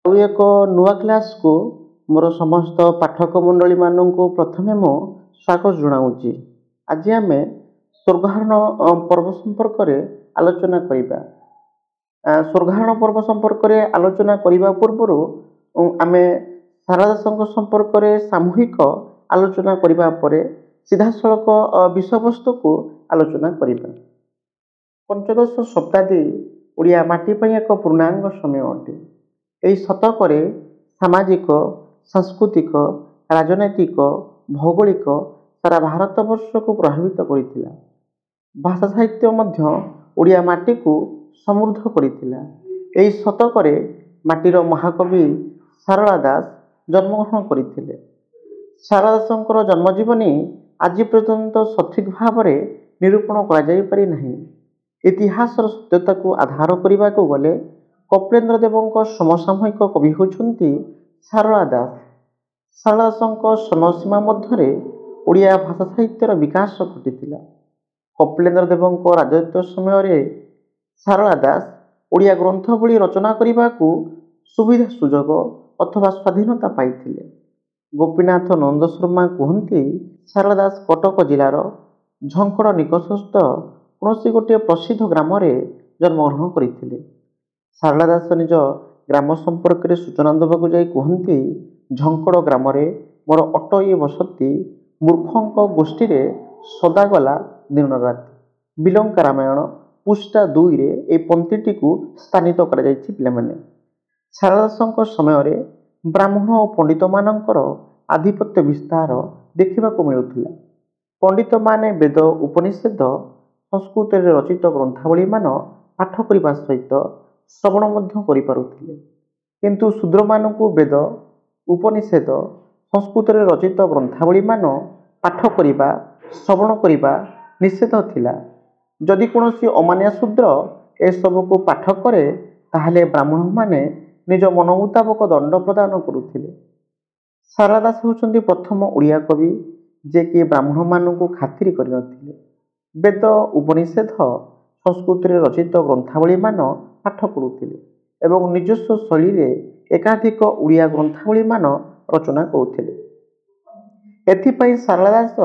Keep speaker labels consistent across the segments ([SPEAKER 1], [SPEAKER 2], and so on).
[SPEAKER 1] ଆଉ ଏକ ନୂଆ କ୍ଲାସକୁ ମୋର ସମସ୍ତ ପାଠକ ମଣ୍ଡଳୀ ମାନଙ୍କୁ ପ୍ରଥମେ ମୁଁ ସ୍ୱାଗତ ଜଣାଉଛି। ଆଜି ଆମେ ସ୍ୱର୍ଗାରୋହଣ ପର୍ବ ସମ୍ପର୍କରେ ଆଲୋଚନା କରିବା। ସ୍ୱର୍ଗାରୋହଣ ପର୍ବ ସମ୍ପର୍କରେ ଆଲୋଚନା କରିବା ପୂର୍ବରୁ ଆମେ ସାରଳା ଦାସଙ୍କ ସମ୍ପର୍କରେ ସାମୂହିକ ଆଲୋଚନା କରିବା ପରେ ସିଧାସଳଖ ବିଷୟବସ୍ତୁକୁ ଆଲୋଚନା କରିବା। ପଞ୍ଚଦଶ ଶତାବ୍ଦୀ ଓଡ଼ିଆ ମାଟି ପାଇଁ ଏକ ପୂର୍ଣ୍ଣାଙ୍ଗ ସମୟ ଅଟେ। ଏହି ଶତକରେ ସାମାଜିକ, ସାଂସ୍କୃତିକ, ରାଜନୈତିକ, ଭୌଗୋଳିକ ସାରା ଭାରତବର୍ଷକୁ ପ୍ରଭାବିତ କରିଥିଲା। ଭାଷା ସାହିତ୍ୟ ମଧ୍ୟ ଓଡ଼ିଆ ମାଟିକୁ ସମୃଦ୍ଧ କରିଥିଲା। ଏହି ଶତକରେ ମାଟିର ମହାକବି ସାରଳା ଦାସ ଜନ୍ମଗ୍ରହଣ କରିଥିଲେ। ସାରଳା ଦାସଙ୍କର ଜନ୍ମଜୀବନୀ ଆଜି ପର୍ଯ୍ୟନ୍ତ ସଠିକ ଭାବରେ ନିରୂପଣ କରାଯାଇପାରି ନାହିଁ। ଇତିହାସର ସତ୍ୟତାକୁ ଆଧାର କରିବାକୁ ଗଲେ କପିଳେନ୍ଦ୍ର ଦେବଙ୍କ ସମସାମୟିକ କବି ହେଉଛନ୍ତି ସାରଳା ଦାସ। ସାରଳା ଦାସଙ୍କ ସମୟସୀମା ମଧ୍ୟରେ ଓଡ଼ିଆ ଭାଷା ସାହିତ୍ୟର ବିକାଶ ଘଟିଥିଲା। କପିଳେନ୍ଦ୍ର ଦେବଙ୍କ ରାଜତ୍ୱ ସମୟରେ ସାରଳା ଦାସ ଓଡ଼ିଆ ଗ୍ରନ୍ଥବଳୀ ରଚନା କରିବାକୁ ସୁବିଧା ସୁଯୋଗ ଅଥବା ସ୍ୱାଧୀନତା ପାଇଥିଲେ। ଗୋପୀନାଥ ନନ୍ଦ ଶର୍ମା କୁହନ୍ତି, ସାରଳା ଦାସ କଟକ ଜିଲ୍ଲାର ଝଙ୍କଡ଼ ନିକଟସ୍ଥ କୌଣସି ଗୋଟିଏ ପ୍ରସିଦ୍ଧ ଗ୍ରାମରେ ଜନ୍ମଗ୍ରହଣ କରିଥିଲେ। ସାରଳା ଦାସ ନିଜ ଗ୍ରାମ ସମ୍ପର୍କରେ ସୂଚନା ଦେବାକୁ ଯାଇ କୁହନ୍ତି, ଝଙ୍କଡ଼ ଗ୍ରାମରେ ମୋର ଅଟଇ ବସତି, ମୂର୍ଖଙ୍କ ଗୋଷ୍ଠୀରେ ସଦାଗଲା ଦିନରାତି। ବିଲଙ୍କା ରାମାୟଣ ପୃଷ୍ଠା 2ରେ ଏହି ପଂକ୍ତିଟିକୁ ସ୍ଥାନିତ କରାଯାଇଛି। ପିଲାମାନେ, ସାରଳା ଦାସଙ୍କ ସମୟରେ ବ୍ରାହ୍ମଣ ଓ ପଣ୍ଡିତମାନଙ୍କର ଆଧିପତ୍ୟ ବିସ୍ତାର ଦେଖିବାକୁ ମିଳୁଥିଲା। ପଣ୍ଡିତମାନେ ବେଦ ଉପନିଷେଦ ସଂସ୍କୃତରେ ରଚିତ ଗ୍ରନ୍ଥାବଳୀମାନ ପାଠ କରିବା ସହିତ ଶ୍ରବଣ ମଧ୍ୟ କରିପାରୁଥିଲେ। କିନ୍ତୁ ଶୂଦ୍ରମାନଙ୍କୁ ବେଦ ଉପନିଷେଦ ସଂସ୍କୃତରେ ରଚିତ ଗ୍ରନ୍ଥାବଳୀମାନ ପାଠ କରିବା ଶ୍ରବଣ କରିବା ନିଷେଧ ଥିଲା। ଯଦି କୌଣସି ଅମାନିଆ ଶୂଦ୍ର ଏସବୁକୁ ପାଠ କରେ ତାହେଲେ ବ୍ରାହ୍ମଣମାନେ ନିଜ ମନ ମୁତାବକ ଦଣ୍ଡ ପ୍ରଦାନ କରୁଥିଲେ। ସାରଳା ଦାସ ହେଉଛନ୍ତି ପ୍ରଥମ ଓଡ଼ିଆ କବି ଯିଏକି ବ୍ରାହ୍ମଣମାନଙ୍କୁ ଖାତିର କରିନଥିଲେ। ବେଦ ଉପନିଷେଦ ସଂସ୍କୃତରେ ରଚିତ ଗ୍ରନ୍ଥାବଳୀମାନ ପାଠ କରୁଥିଲେ ଏବଂ ନିଜସ୍ୱ ଶୈଳୀରେ ଏକାଧିକ ଓଡ଼ିଆ ଗ୍ରନ୍ଥାବଳୀମାନ ରଚନା କରୁଥିଲେ। ଏଥିପାଇଁ ସାରଳା ଦାସ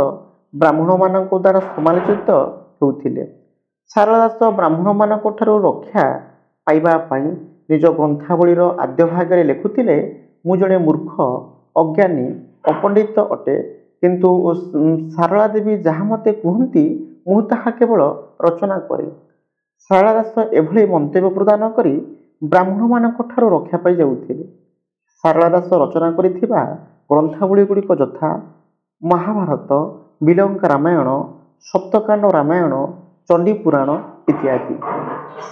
[SPEAKER 1] ବ୍ରାହ୍ମଣମାନଙ୍କ ଦ୍ୱାରା ସମାଲୋଚିତ ହେଉଥିଲେ। ସାରଳା ଦାସ ବ୍ରାହ୍ମଣମାନଙ୍କ ଠାରୁ ରକ୍ଷା ପାଇବା ପାଇଁ ନିଜ ଗ୍ରନ୍ଥାବଳୀର ଆଦ୍ୟ ଭାଗରେ ଲେଖୁଥିଲେ, ମୁଁ ଜଣେ ମୂର୍ଖ, ଅଜ୍ଞାନୀ, ଅପଣ୍ଡିତ ଅଟେ, କିନ୍ତୁ ସାରଳା ଦେବୀ ଯାହା ମୋତେ କୁହନ୍ତି ମୁଁ ତାହା କେବଳ ରଚନା କରେ। ସାରଳା ଦାସ ଏଭଳି ମନ୍ତବ୍ୟ ପ୍ରଦାନ କରି ବ୍ରାହ୍ମଣମାନଙ୍କ ଠାରୁ ରକ୍ଷା ପାଇ ଯାଉଥିଲେ। ସାରଳା ଦାସ ରଚନା କରିଥିବା ଗ୍ରନ୍ଥାବଳୀ ଗୁଡ଼ିକ ଯଥା ମହାଭାରତ, ବିଲଙ୍କା ରାମାୟଣ, ସପ୍ତକାଣ୍ଡ ରାମାୟଣ, ଚଣ୍ଡୀପୁରାଣ ଇତ୍ୟାଦି।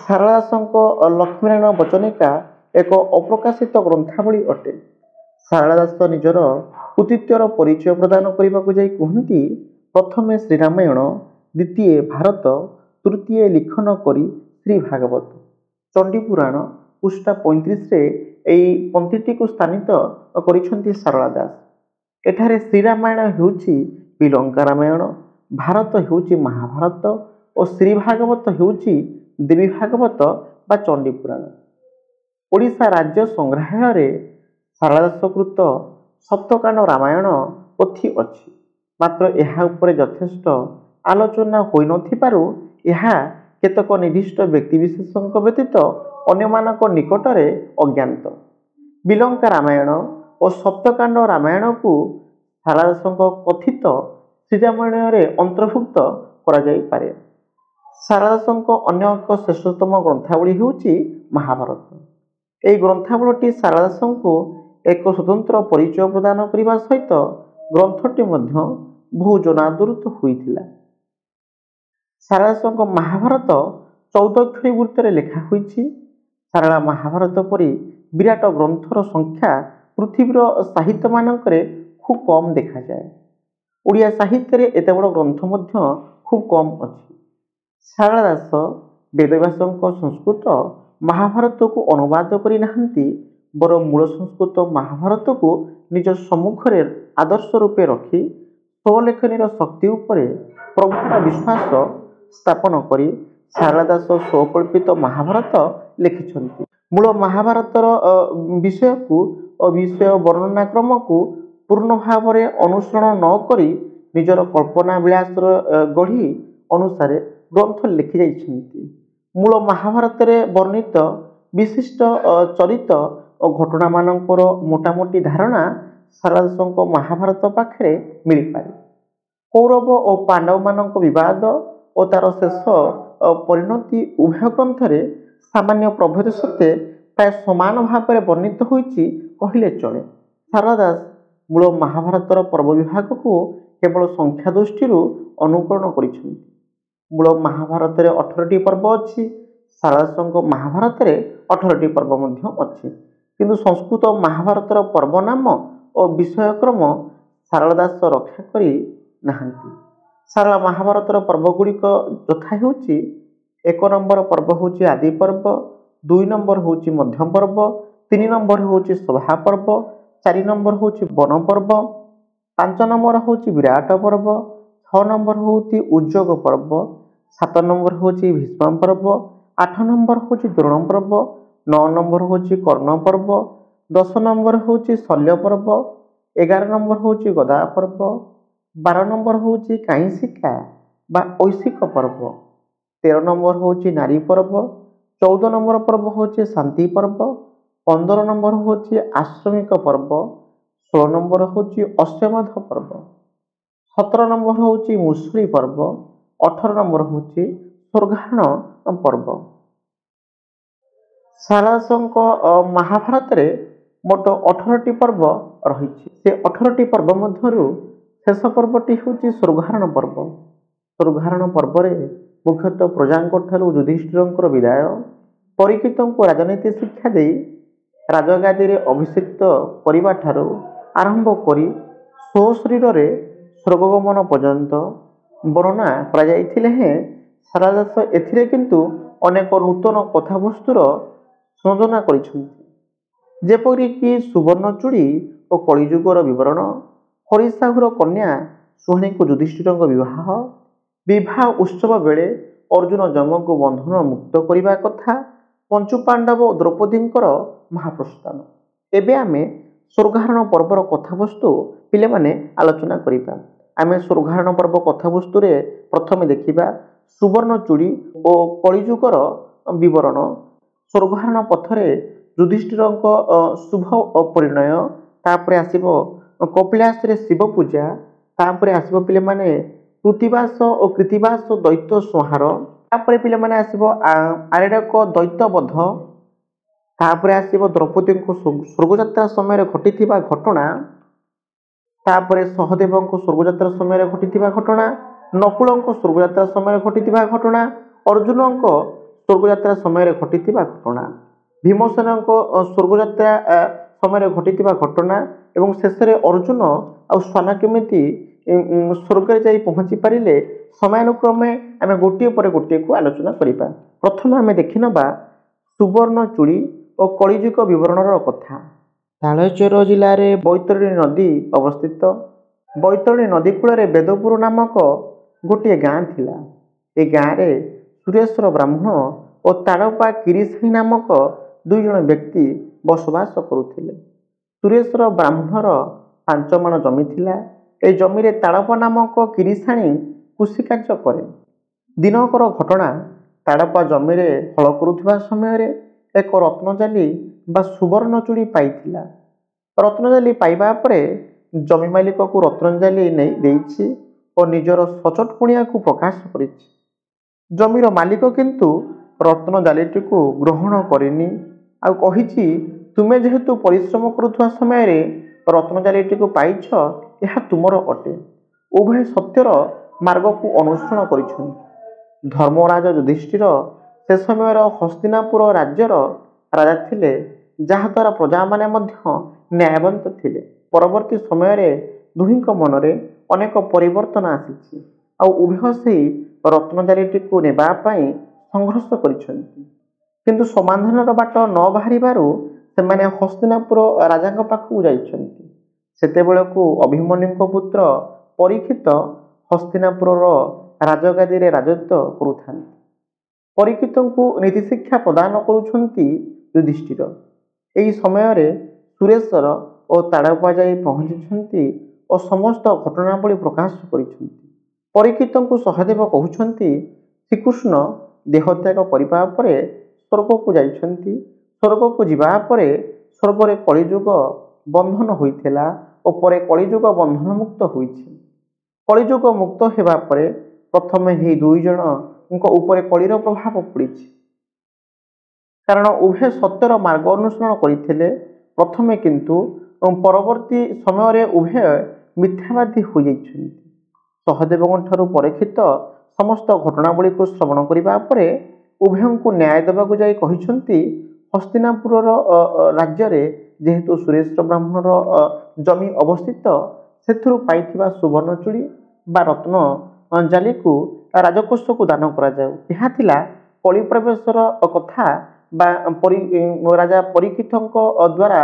[SPEAKER 1] ସାରଳା ଦାସଙ୍କ ଲକ୍ଷ୍ମୀନାରାୟଣ ବଚନିକା ଏକ ଅପ୍ରକାଶିତ ଗ୍ରନ୍ଥାବଳୀ ଅଟେ। ସାରଳା ଦାସ ନିଜର କୃତିତ୍ୱର ପରିଚୟ ପ୍ରଦାନ କରିବାକୁ ଯାଇ କୁହନ୍ତି, ପ୍ରଥମେ ଶ୍ରୀରାମାୟଣ, ଦ୍ୱିତୀୟ ଭାରତ, ତୃତୀୟ ଲିଖନ କରି ଶ୍ରୀ ଭାଗବତ। ଚଣ୍ଡୀପୁରାଣ ପୃଷ୍ଠା 35ରେ ଏହି ପଂକ୍ତିଟିକୁ ସ୍ଥାନିତ କରିଛନ୍ତି ସାରଳା ଦାସ। ଏଠାରେ ଶ୍ରୀରାମାୟଣ ହେଉଛି ବିଲଙ୍କା ରାମାୟଣ, ଭାରତ ହେଉଛି ମହାଭାରତ ଓ ଶ୍ରୀ ଭାଗବତ ହେଉଛି ଦେବୀ ଭାଗବତ ବା ଚଣ୍ଡୀପୁରାଣ। ଓଡ଼ିଶା ରାଜ୍ୟ ସଂଗ୍ରହାଳୟରେ ସାରଳା ଦାସ କୃତ ସପ୍ତକାଣ୍ଡ ରାମାୟଣ ପୋଥି ଅଛି। ମାତ୍ର ଏହା ଉପରେ ଯଥେଷ୍ଟ ଆଲୋଚନା ହୋଇନଥିବାରୁ ଏହା କେତେକ ନିର୍ଦ୍ଦିଷ୍ଟ ବ୍ୟକ୍ତିବିଶେଷଙ୍କ ବ୍ୟତୀତ ଅନ୍ୟମାନଙ୍କ ନିକଟରେ ଅଜ୍ଞାତ। ବିଲଙ୍କା ରାମାୟଣ ଓ ସପ୍ତକାଣ୍ଡ ରାମାୟଣକୁ ସାରଳା ଦାସଙ୍କ କଥିତ ଶ୍ରୀରାମାୟଣରେ ଅନ୍ତର୍ଭୁକ୍ତ କରାଯାଇପାରେ। ସାରଳା ଦାସଙ୍କ ଅନ୍ୟ ଏକ ଶ୍ରେଷ୍ଠତମ ଗ୍ରନ୍ଥାବଳୀ ହେଉଛି ମହାଭାରତ। ଏହି ଗ୍ରନ୍ଥାବଳୀଟି ସାରଳା ଦାସଙ୍କୁ ଏକ ସ୍ୱତନ୍ତ୍ର ପରିଚୟ ପ୍ରଦାନ କରିବା ସହିତ ଗ୍ରନ୍ଥଟି ମଧ୍ୟ ବହୁ ଜନାଦୃତ ହୋଇଥିଲା। ସାରଳା ଦାସଙ୍କ ମହାଭାରତ 14 ଅକ୍ଷରୀ ବୃତ୍ତରେ ଲେଖା ହୋଇଛି। ସାରଳା ମହାଭାରତ ପରି ବିରାଟ ଗ୍ରନ୍ଥର ସଂଖ୍ୟା ପୃଥିବୀର ସାହିତ୍ୟମାନଙ୍କରେ ଖୁବ୍ କମ୍ ଦେଖାଯାଏ। ଓଡ଼ିଆ ସାହିତ୍ୟରେ ଏତେ ବଡ଼ ଗ୍ରନ୍ଥ ମଧ୍ୟ ଖୁବ୍ କମ୍ ଅଛି। ସାରଳା ଦାସ ବେଦବ୍ୟାସଙ୍କ ସଂସ୍କୃତ ମହାଭାରତକୁ ଅନୁବାଦ କରିନାହାନ୍ତି, ବରଂ ମୂଳ ସଂସ୍କୃତ ମହାଭାରତକୁ ନିଜ ସମ୍ମୁଖରେ ଆଦର୍ଶ ରୂପେ ରଖି ସ୍ୱଲେଖନୀର ଶକ୍ତି ଉପରେ ପ୍ରଗାଢ଼ ବିଶ୍ୱାସ ସ୍ଥାପନ କରି ସାରଳା ଦାସ ସ୍ୱକଳ୍ପିତ ମହାଭାରତ ଲେଖିଛନ୍ତି। ମୂଳ ମହାଭାରତର ବିଷୟକୁ ଓ ବିଷୟ ବର୍ଣ୍ଣନା କ୍ରମକୁ ପୂର୍ଣ୍ଣ ଭାବରେ ଅନୁସରଣ ନ କରି ନିଜର କଳ୍ପନା ବିଳାସର ଗଢ଼ି ଅନୁସାରେ ଗ୍ରନ୍ଥ ଲେଖିଯାଇଛନ୍ତି। ମୂଳ ମହାଭାରତରେ ବର୍ଣ୍ଣିତ ବିଶିଷ୍ଟ ଚରିତ ଓ ଘଟଣାମାନଙ୍କର ମୋଟାମୋଟି ଧାରଣା ସାରଳା ଦାସଙ୍କ ମହାଭାରତ ପାଖରେ ମିଳିପାରେ। କୌରବ ଓ ପାଣ୍ଡବମାନଙ୍କ ବିବାଦ ଓ ତାର ଶେଷ ପରିଣତି ଉଭୟ ଗ୍ରନ୍ଥରେ ସାମାନ୍ୟ ପ୍ରଭେଦ ସତ୍ତ୍ୱେ ପ୍ରାୟ ସମାନ ଭାବରେ ବର୍ଣ୍ଣିତ ହୋଇଛି କହିଲେ ଚଳେ। ସାରଳା ଦାସ ମୂଳ ମହାଭାରତର ପର୍ବ ବିଭାଗକୁ କେବଳ ସଂଖ୍ୟା ଦୃଷ୍ଟିରୁ ଅନୁକରଣ କରିଛନ୍ତି। ମୂଳ ମହାଭାରତରେ 18ଟି ପର୍ବ ଅଛି। ସାରଳା ଦାସଙ୍କ ମହାଭାରତରେ 18ଟି ପର୍ବ ମଧ୍ୟ ଅଛି, କିନ୍ତୁ ସଂସ୍କୃତ ମହାଭାରତର ପର୍ବ ନାମ ଓ ବିଷୟକ୍ରମ ସାରଳା ଦାସ ରକ୍ଷା କରି ନାହାନ୍ତି। ସାରଳା ମହାଭାରତର ପର୍ବଗୁଡ଼ିକ ଯଥା ହେଉଛି: 1 ନମ୍ବର ପର୍ବ ହେଉଛି ଆଦି ପର୍ବ, 2 ନମ୍ବର ହେଉଛି ମଧ୍ୟମ ପର୍ବ, 3 ନମ୍ବର ହେଉଛି ସଭା ପର୍ବ, 4 ନମ୍ବର ହେଉଛି ବନ ପର୍ବ, 5 ନମ୍ବର ହେଉଛି ବିରାଟ ପର୍ବ, 6 ନମ୍ବର ହେଉଛି ଉଦ୍ଯୋଗ ପର୍ବ, 7 ନମ୍ବର ହେଉଛି ଭୀଷ୍ମ ପର୍ବ, 8 ନମ୍ବର ହେଉଛି ଦ୍ରୋଣ ପର୍ବ, 9 ନମ୍ବର ହେଉଛି କର୍ଣ୍ଣ ପର୍ବ, 10 ନମ୍ବର ହେଉଛି ଶଲ୍ୟ ପର୍ବ, 11 ନମ୍ବର ହେଉଛି ଗଦା ପର୍ବ, 12 ନମ୍ବର ହେଉଛି କାଇଁସିକା ବା ଐଶିକ ପର୍ବ, 13 ନମ୍ବର ହେଉଛି ନାରୀ ପର୍ବ, 14 ନମ୍ବର ପର୍ବ ହେଉଛି ଶାନ୍ତି ପର୍ବ, 15 ନମ୍ବର ହେଉଛି ଆଶ୍ରମିକ ପର୍ବ, 16 ନମ୍ବର ହେଉଛି ଅଶ୍ୱମେଧ ପର୍ବ, 17 ନମ୍ବର ହେଉଛି ମୂଷୁଳି ପର୍ବ, 18 ନମ୍ବର ହେଉଛି ସ୍ୱର୍ଗାରୋହଣ ପର୍ବ। ସାରଳା ଦାସଙ୍କ ମହାଭାରତରେ ମୋଟ 18ଟି ପର୍ବ ରହିଛି। ସେ 18ଟି ପର୍ବ ମଧ୍ୟରୁ ଶେଷ ପର୍ବଟି ହେଉଛି ସ୍ୱର୍ଗାରୋହଣ ପର୍ବ। ସ୍ୱର୍ଗାରୋହଣ ପର୍ବରେ ମୁଖ୍ୟତଃ ପ୍ରଜାଙ୍କଠାରୁ ଯୁଧିଷ୍ଠିରଙ୍କର ବିଦାୟ, ପରୀକ୍ଷିତଙ୍କୁ ରାଜନୀତି ଶିକ୍ଷା ଦେଇ ରାଜଗାଦିରେ ଅଭିଷିକ୍ତ କରିବା ଠାରୁ ଆରମ୍ଭ କରି ସ୍ୱଶରୀରରେ ସ୍ୱର୍ଗଗମନ ପର୍ଯ୍ୟନ୍ତ ବର୍ଣ୍ଣନା କରାଯାଇଥିଲେ ହେଁ ସାରଳା ଦାସ ଏଥିରେ କିନ୍ତୁ ଅନେକ ନୂତନ କଥାବସ୍ତୁର ସଂଯୋଜନା କରିଛନ୍ତି, ଯେପରିକି ସୁବର୍ଣ୍ଣଚୂଡ଼ି ଓ କଳିଯୁଗର ବିବରଣ, ହରିସାହୁର କନ୍ୟା ସୁହାଣୀକୁ ଯୁଧିଷ୍ଠିରଙ୍କ ବିବାହ ଉତ୍ସବ ବେଳେ ଅର୍ଜୁନ ଯମଙ୍କୁ ବନ୍ଧନ ମୁକ୍ତ କରିବା କଥା, ପଞ୍ଚୁପାଣ୍ଡବ ଓ ଦ୍ରୌପଦୀଙ୍କର ମହାପ୍ରସ୍ଥାନ। ଏବେ ଆମେ ସ୍ୱର୍ଗାରୋହଣ ପର୍ବର କଥାବସ୍ତୁ ପିଲାମାନେ ଆଲୋଚନା କରିବା। ଆମେ ସ୍ୱର୍ଗାରୋହଣ ପର୍ବ କଥାବସ୍ତୁରେ ପ୍ରଥମେ ଦେଖିବା ସୁବର୍ଣ୍ଣଚୂଡ଼ି ଓ କଳିଯୁଗର ବିବରଣ। ସ୍ୱର୍ଗାରୋହଣ ପଥରେ ଯୁଧିଷ୍ଠିରଙ୍କ ଶୁଭ ପରିଣୟ, ତାପରେ ଆସିବ କପିଳାସରେ ଶିବ ପୂଜା, ତାପରେ ଆସିବ ପିଲାମାନେ କୃତିବାସ ଓ କୃତିବାସ ଦୈତ୍ୟ ସଂହାର, ତାପରେ ପିଲାମାନେ ଆସିବ ଆରେଡକ ଦୈତ୍ୟ ବଧ, ତାପରେ ଆସିବ ଦ୍ରୌପଦୀଙ୍କ ସ୍ୱର୍ଗଯାତ୍ରା ସମୟରେ ଘଟିଥିବା ଘଟଣା, ତାପରେ ସହଦେବଙ୍କ ସ୍ୱର୍ଗଯାତ୍ରା ସମୟରେ ଘଟିଥିବା ଘଟଣା, ନକୁଳଙ୍କ ସ୍ୱର୍ଗଯାତ୍ରା ସମୟରେ ଘଟିଥିବା ଘଟଣା, ଅର୍ଜୁନଙ୍କ ସ୍ୱର୍ଗଯାତ୍ରା ସମୟରେ ଘଟିଥିବା ଘଟଣା, ଭୀମସେନଙ୍କ ସ୍ୱର୍ଗଯାତ୍ରା ସମୟରେ ଘଟିଥିବା ଘଟଣା ଏବଂ ଶେଷରେ ଅର୍ଜୁନ ଆଉ ସ୍ୱାନ କେମିତି ସ୍ୱର୍ଗରେ ଯାଇ ପହଞ୍ଚି ପାରିଲେ, ସମୟାନୁକ୍ରମେ ଆମେ ଗୋଟିଏ ପରେ ଗୋଟିଏକୁ ଆଲୋଚନା କରିବା। ପ୍ରଥମେ ଆମେ ଦେଖିନେବା ସୁବର୍ଣ୍ଣଚୂଡ଼ି ଓ କଳିଯୁଗ ବିବରଣର କଥା। ତାଳଚେର ଜିଲ୍ଲାରେ ବୈତରଣୀ ନଦୀ ଅବସ୍ଥିତ। ବୈତରଣୀ ନଦୀ କୂଳରେ ବେଦପୁର ନାମକ ଗୋଟିଏ ଗାଁ ଥିଲା। ଏ ଗାଁରେ ସୁରେଶ୍ୱର ବ୍ରାହ୍ମଣ ଓ ତାଡ଼ପା କିରିସାଣୀ ନାମକ 2 ଜଣ ବ୍ୟକ୍ତି ବସବାସ କରୁଥିଲେ। ସୁରେଶ୍ୱର ବ୍ରାହ୍ମଣର 5 ମାଣ ଜମି ଥିଲା। ଏ ଜମିରେ ତାଡ଼ପା ନାମକ କିରିସାଣୀ କୃଷିକାର୍ଯ୍ୟ କରେ। ଦିନକର ଘଟଣା, ତାଡ଼ପା ଜମିରେ ହଳ କରୁଥିବା ସମୟରେ ଏକ ରତ୍ନଜାଲି ବା ସୁବର୍ଣ୍ଣଚୂଡ଼ି ପାଇଥିଲା। ରତ୍ନଜାଲି ପାଇବା ପରେ ଜମି ମାଲିକକୁ ରତ୍ନଜାଲି ଦେଇଛି ଓ ନିଜର ସଚଟକୁଣିଆକୁ ପ୍ରକାଶ କରିଛି। ଜମିର ମାଲିକ କିନ୍ତୁ ରତ୍ନଜାଲିଟିକୁ ଗ୍ରହଣ କରିନି, ଆଉ କହିଛି, ତୁମେ ଯେହେତୁ ପରିଶ୍ରମ କରୁଥିବା ସମୟରେ ରତ୍ନଜାଲିଟିକୁ ପାଇଛ, ଏହା ତୁମର ଅଟେ। ଉଭୟ ସତ୍ୟର ମାର୍ଗକୁ ଅନୁସରଣ କରିଛନ୍ତି। ଧର୍ମରାଜ ଯୁଧିଷ୍ଠିର ସେ ସମୟର ହସ୍ତିନାପୁର ରାଜ୍ୟର ରାଜା ଥିଲେ, ଯାହାଦ୍ୱାରା ପ୍ରଜାମାନେ ମଧ୍ୟ ନ୍ୟାୟବନ୍ତ ଥିଲେ। ପରବର୍ତ୍ତୀ ସମୟରେ ଦୁହିଁଙ୍କ ମନରେ ଅନେକ ପରିବର୍ତ୍ତନ ଆସିଛି, ଆଉ ଉଭୟ ସେହି ରତ୍ନଜାଲିଟିକୁ ନେବା ପାଇଁ ସଂଘର୍ଷ କରିଛନ୍ତି। କିନ୍ତୁ ସମାଧାନର ବାଟ ନ ବାହାରିବାରୁ ସେମାନେ ହସ୍ତିନାପୁର ରାଜାଙ୍କ ପାଖକୁ ଯାଇଛନ୍ତି। ସେତେବେଳକୁ ଅଭିମନ୍ୟୁଙ୍କ ପୁତ୍ର ପରୀକ୍ଷିତ ହସ୍ତିନାପୁରର ରାଜଗାଦିରେ ରାଜତ୍ୱ କରୁଥାନ୍ତି। ପରୀକ୍ଷିତଙ୍କୁ ନୀତିଶିକ୍ଷା ପ୍ରଦାନ କରୁଛନ୍ତି ଯୁଧିଷ୍ଠିର। ଏହି ସମୟରେ ସୁରେଶ୍ୱର ଓ ତାଡ଼ପା ଯାଇ ପହଞ୍ଚିଛନ୍ତି ଓ ସମସ୍ତ ଘଟଣାବଳୀ ପ୍ରକାଶ କରିଛନ୍ତି। ପରୀକ୍ଷିତଙ୍କୁ ସହଦେବ କହୁଛନ୍ତି, ଶ୍ରୀକୃଷ୍ଣ ଦେହତ୍ୟାଗ କରିବା ପରେ ସ୍ୱର୍ଗକୁ ଯାଇଛନ୍ତି। ସ୍ୱର୍ଗକୁ ଯିବା ପରେ ସ୍ୱର୍ଗରେ କଳିଯୁଗ ବନ୍ଧନ ହୋଇଥିଲା ଓ ପରେ କଳିଯୁଗ ବନ୍ଧନ ମୁକ୍ତ ହୋଇଛି। କଳିଯୁଗ ମୁକ୍ତ ହେବା ପରେ ପ୍ରଥମେ ଏହି ଦୁଇ ଜଣଙ୍କ ଉପରେ କଳିର ପ୍ରଭାବ ପଡ଼ିଛି, କାରଣ ଉଭୟ ସତ୍ୟର ମାର୍ଗ ଅନୁସରଣ କରିଥିଲେ ପ୍ରଥମେ, କିନ୍ତୁ ପରବର୍ତ୍ତୀ ସମୟରେ ଉଭୟ ମିଥ୍ୟାବାଦୀ ହୋଇଯାଇଛନ୍ତି। ସହଦେବଙ୍କଠାରୁ ପରୀକ୍ଷିତ ସମସ୍ତ ଘଟଣାବଳୀକୁ ଶ୍ରବଣ କରିବା ପରେ ଉଭୟଙ୍କୁ ନ୍ୟାୟ ଦେବାକୁ ଯାଇ କହିଛନ୍ତି, ହସ୍ତିନାପୁରର ରାଜ୍ୟରେ ଯେହେତୁ ସୁରେନ୍ଦ୍ର ବ୍ରାହ୍ମଣର ଜମି ଅବସ୍ଥିତ, ସେଥିରୁ ପାଇଥିବା ସୁବର୍ଣ୍ଣ ଚୁଡ଼ି ବା ରତ୍ନ ଜାଲିକୁ ରାଜକୋଷକୁ ଦାନ କରାଯାଉ। ଏହା ଥିଲା କଳି ପ୍ରବେଶର କଥା ବା ରାଜା ପରୀକ୍ଷିତଙ୍କ ଦ୍ୱାରା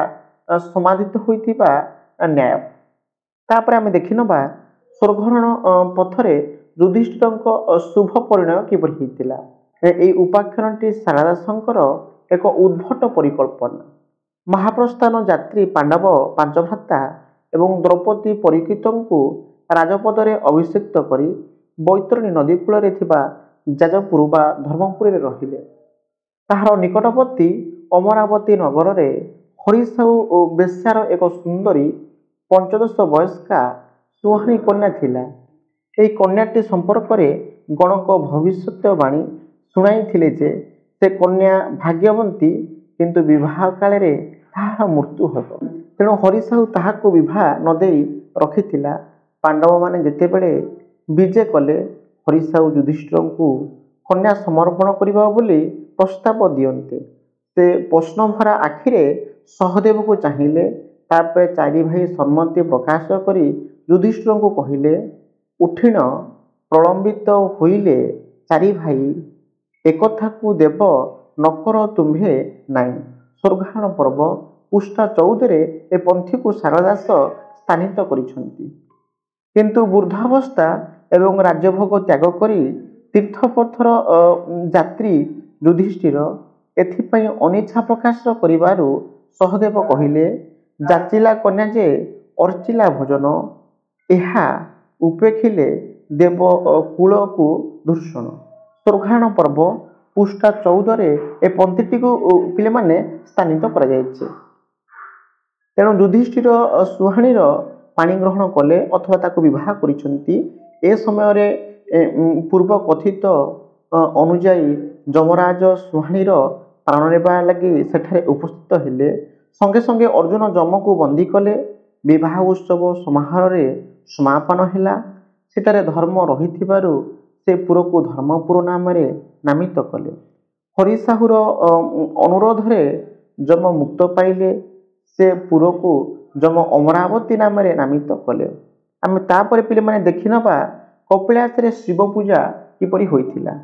[SPEAKER 1] ସମାଧିତ ହୋଇଥିବା ନ୍ୟାୟ। ତାପରେ ଆମେ ଦେଖିନେବା ସ୍ୱର୍ଗାରୋହଣ ପଥରେ ଯୁଧିଷ୍ଠିରଙ୍କ ଶୁଭ ପରିଣୟ କିପରି ହୋଇଥିଲା। ଏହି ଉପାଖ୍ୟାନଟି ଶାରଳା ଦାସଙ୍କର ଏକ ଉଦ୍ଭଟ ପରିକଳ୍ପନା। ମହାପ୍ରସ୍ଥାନ ଯାତ୍ରୀ ପାଣ୍ଡବ ପାଞ୍ଚ ଭ୍ରାତା ଏବଂ ଦ୍ରୌପଦୀ ପରୀକ୍ଷିତଙ୍କୁ ରାଜପଦରେ ଅଭିଷିକ୍ତ କରି ବୈତରଣୀ ନଦୀ କୂଳରେ ଥିବା ଯାଜପୁର ବା ଧର୍ମପୁରୀରେ ରହିଲେ। ତାହାର ନିକଟବର୍ତ୍ତୀ ଅମରାବତୀ ନଗରରେ ହରିସାହୁ ଓ ବେଶ୍ୟାର ଏକ ସୁନ୍ଦରୀ 15 ବୟସ୍କା ସୁହାଣୀ କନ୍ୟା ଥିଲା। ଏହି କନ୍ୟାଟି ସମ୍ପର୍କରେ ଗଣକ ଭବିଷ୍ୟତବାଣୀ ଶୁଣାଇଥିଲେ ଯେ ସେ କନ୍ୟା ଭାଗ୍ୟବତୀ, କିନ୍ତୁ ବିବାହ କାଳରେ ତାହାର ମୃତ୍ୟୁ ହେବ। ତେଣୁ ହରିସାହୁ ତାହାକୁ ବିବାହ ନ ଦେଇ ରଖିଥିଲା। ପାଣ୍ଡବମାନେ ଯେତେବେଳେ ବିଜେ କଲେ, ହରିସାହୁ ଯୁଧିଷ୍ଠିରଙ୍କୁ କନ୍ୟା ସମର୍ପଣ କରିବା ବୋଲି ପ୍ରସ୍ତାବ ଦିଅନ୍ତେ ସେ ପ୍ରଶ୍ନଭରା ଆଖିରେ ସହଦେବକୁ ଚାହିଁଲେ। ତାପରେ ଚାରି ଭାଇ ସମ୍ମତି ପ୍ରକାଶ କରି ଯୁଧିଷ୍ଠିରଙ୍କୁ କହିଲେ, ଉଠିଣ ପ୍ରଲମ୍ବିତ ହୋଇଲେ ଚାରି ଭାଇ, ଏକଥାକୁ ଦେବ ନକର ତୁମ୍ଭେ ନାଇଁ। ସ୍ୱର୍ଗାରୋହଣ ପର୍ବ ପୃଷ୍ଠା 14ରେ ଏ ପନ୍ଥୀକୁ ଶାରଳା ଦାସ ସ୍ଥାନିତ କରିଛନ୍ତି। କିନ୍ତୁ ବୃଦ୍ଧାବସ୍ଥା ଏବଂ ରାଜ୍ୟଭୋଗ ତ୍ୟାଗ କରି ତୀର୍ଥପଥର ଯାତ୍ରୀ ଯୁଧିଷ୍ଠିର ଏଥିପାଇଁ ଅନିଚ୍ଛା ପ୍ରକାଶ କରିବାରୁ ସହଦେବ କହିଲେ, ଯାଚିଲା କନ୍ୟା ଯେ ଅର୍ଚିଲା ଭୋଜନ, ଏହା ଉପେକ୍ଷିଲେ ଦେବ କୁଳକୁ ଦୂଷଣ। ସ୍ୱର୍ଗାରୋହଣ ପର୍ବ ପୃଷ୍ଠା 14ରେ ଏ ପନ୍ଥୀଟିକୁ ପିଲାମାନେ ସ୍ଥାନିତ କରାଯାଇଛି। ତେଣୁ ଯୁଧିଷ୍ଠିର ସୁହାଣୀର ପାଣି ଗ୍ରହଣ କଲେ ଅଥବା ତାକୁ ବିବାହ କରିଛନ୍ତି। ଏ ସମୟରେ ପୂର୍ବ କଥିତ ଅନୁଯାୟୀ ଯମରାଜ ସୁହାଣୀର ପ୍ରାଣ ନେବା ଲାଗି ସେଠାରେ ଉପସ୍ଥିତ ହେଲେ। ସଙ୍ଗେ ସଙ୍ଗେ ଅର୍ଜୁନ ଯମକୁ ବନ୍ଦୀ କଲେ। ବିବାହ ଉତ୍ସବ ସମାରୋହରେ ସମାପନ ହେଲା। ସେଠାରେ ଧର୍ମ ରହିଥିବାରୁ ସେ ପୁରକୁ ଧର୍ମପୁର ନାମରେ ନାମିତ କଲେ। ହରିସାହୁର ଅନୁରୋଧରେ ଯମ ମୁକ୍ତ ପାଇଲେ। ସେ ପୁରକୁ ଯମ ଅମରାବତୀ ନାମରେ ନାମିତ କଲେ। ଆମେ ତାପରେ ପିଲାମାନେ ଦେଖିନେବା କପିଳାସରେ ଶିବ ପୂଜା କିପରି ହୋଇଥିଲା।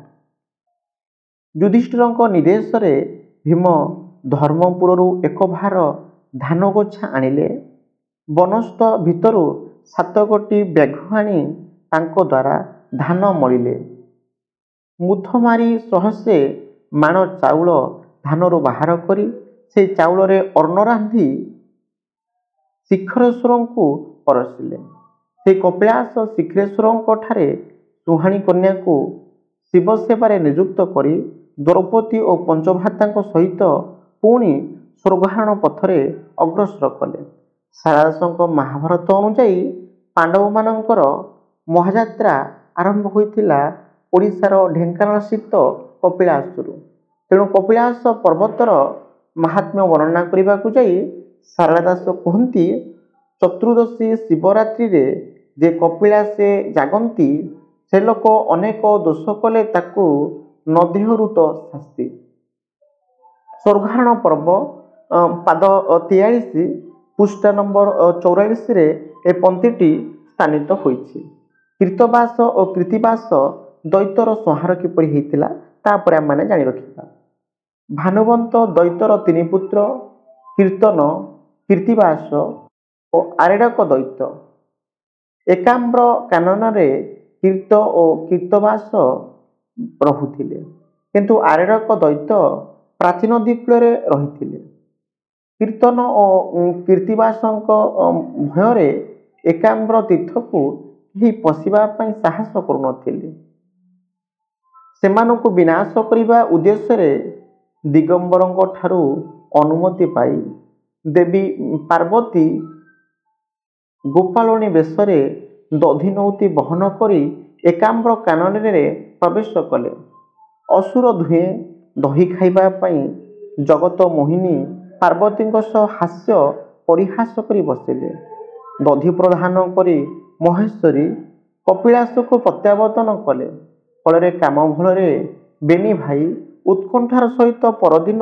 [SPEAKER 1] ଯୁଧିଷ୍ଠିରଙ୍କ ନିର୍ଦ୍ଦେଶରେ ଭୀମ ଧର୍ମପୁରରୁ ଏକ ଭାର ଧାନଗୋଛା ଆଣିଲେ। ବନସ୍ତ ଭିତରୁ 7ଗୋଟି ବ୍ୟାଘ ଆଣି ତାଙ୍କ ଦ୍ୱାରା ଧାନ ମଳିଲେ। ମୁଥ ମାରି ସହସ୍ରେ ମାଣ ଚାଉଳ ଧାନରୁ ବାହାର କରି ସେହି ଚାଉଳରେ ଅନ୍ନ ରାନ୍ଧି ଶିଖରେଶ୍ୱରଙ୍କୁ ପରସିଲେ। ସେହି କପିଳାସ ଶିଖରେଶ୍ୱରଙ୍କଠାରେ ସୁହାଣୀ କନ୍ୟାକୁ ଶିବ ସେବାରେ ନିଯୁକ୍ତ କରି ଦ୍ରୌପଦୀ ଓ ପଞ୍ଚଭ୍ରାତାଙ୍କ ସହିତ ପୁଣି ସ୍ୱର୍ଗାରୋହଣ ପଥରେ ଅଗ୍ରସର କଲେ। ଶାରଳା ଦାସଙ୍କ ମହାଭାରତ ଅନୁଯାୟୀ ପାଣ୍ଡବମାନଙ୍କର ମହାଯାତ୍ରା ଆରମ୍ଭ ହୋଇଥିଲା ଓଡ଼ିଶାର ଢେଙ୍କାନାଳସ୍ଥିତ କପିଳାସରୁ। ତେଣୁ କପିଳାସ ପର୍ବତର ମାହାତ୍ମ୍ୟ ବର୍ଣ୍ଣନା କରିବାକୁ ଯାଇ ଶାରଳା ଦାସ କୁହନ୍ତି, ଚତୁର୍ଦ୍ଦଶୀ ଶିବରାତ୍ରିରେ ଯେ କପିଳାସେ ଜାଗନ୍ତି, ସେ ଲୋକ ଅନେକ ଦୋଷ କଲେ ତାକୁ ନଦେହରୁ ତ ଶାସ୍ତି। ସ୍ୱର୍ଗାରୋହଣ ପର୍ବ ପାଦ 43 ପୃଷ୍ଠା ନମ୍ବର 44ରେ ଏ ପନ୍ଥୀଟି ସ୍ଥାନିତ ହୋଇଛି। କୀର୍ତ୍ତବାସ ଓ କୀର୍ତ୍ତିବାସ ଦୈତ୍ୟର ସଂହାର କିପରି ହୋଇଥିଲା ତାପରେ ଆମମାନେ ଜାଣି ରଖିବା। ଭାନୁବନ୍ତ ଦୈତ୍ୟର 3 ପୁତ୍ର କୀର୍ତ୍ତନ, କୀର୍ତ୍ତିବାସ ଓ ଆରେଡ଼କ ଦୈତ୍ୟ। ଏକାମ୍ର କାନନରେ କୀର୍ତ୍ତ ଓ କୀର୍ତ୍ତବାସ ରହୁଥିଲେ, କିନ୍ତୁ ଆରେଡ଼କ ଦୈତ୍ୟ ପ୍ରାଚୀନ ନଦୀ କୂଳରେ ରହିଥିଲେ। କୀର୍ତ୍ତନ ଓ କୀର୍ତ୍ତିବାସଙ୍କ ଭୟରେ ଏକାମ୍ର ତୀର୍ଥକୁ କେହି ପଶିବା ପାଇଁ ସାହସ କରୁନଥିଲେ। ସେମାନଙ୍କୁ ବିନାଶ କରିବା ଉଦ୍ଦେଶ୍ୟରେ ଦିଗମ୍ବରଙ୍କ ଠାରୁ ଅନୁମତି ପାଇ ଦେବୀ ପାର୍ବତୀ ଗୋପାଳଣୀ ବେଶରେ ଦଧିନଉତି ବହନ କରି ଏକାମ୍ର କାନନରେ ପ୍ରବେଶ କଲେ। ଅସୁର ଦୁହେଁ ଦହି ଖାଇବା ପାଇଁ ଜଗତ ମୋହିନୀ ପାର୍ବତୀଙ୍କ ସହ ହାସ୍ୟ ପରିହାସ କରି ବସିଲେ। ଦଧି ପ୍ରଦାନ କରି ମହେଶ୍ୱରୀ କପିଳାସକୁ ପ୍ରତ୍ୟାବର୍ତ୍ତନ କଲେ। ଫଳରେ କାମ ଭଳରେ ବେନି ଭାଇ ଉତ୍କଣ୍ଠାର ସହିତ ପରଦିନ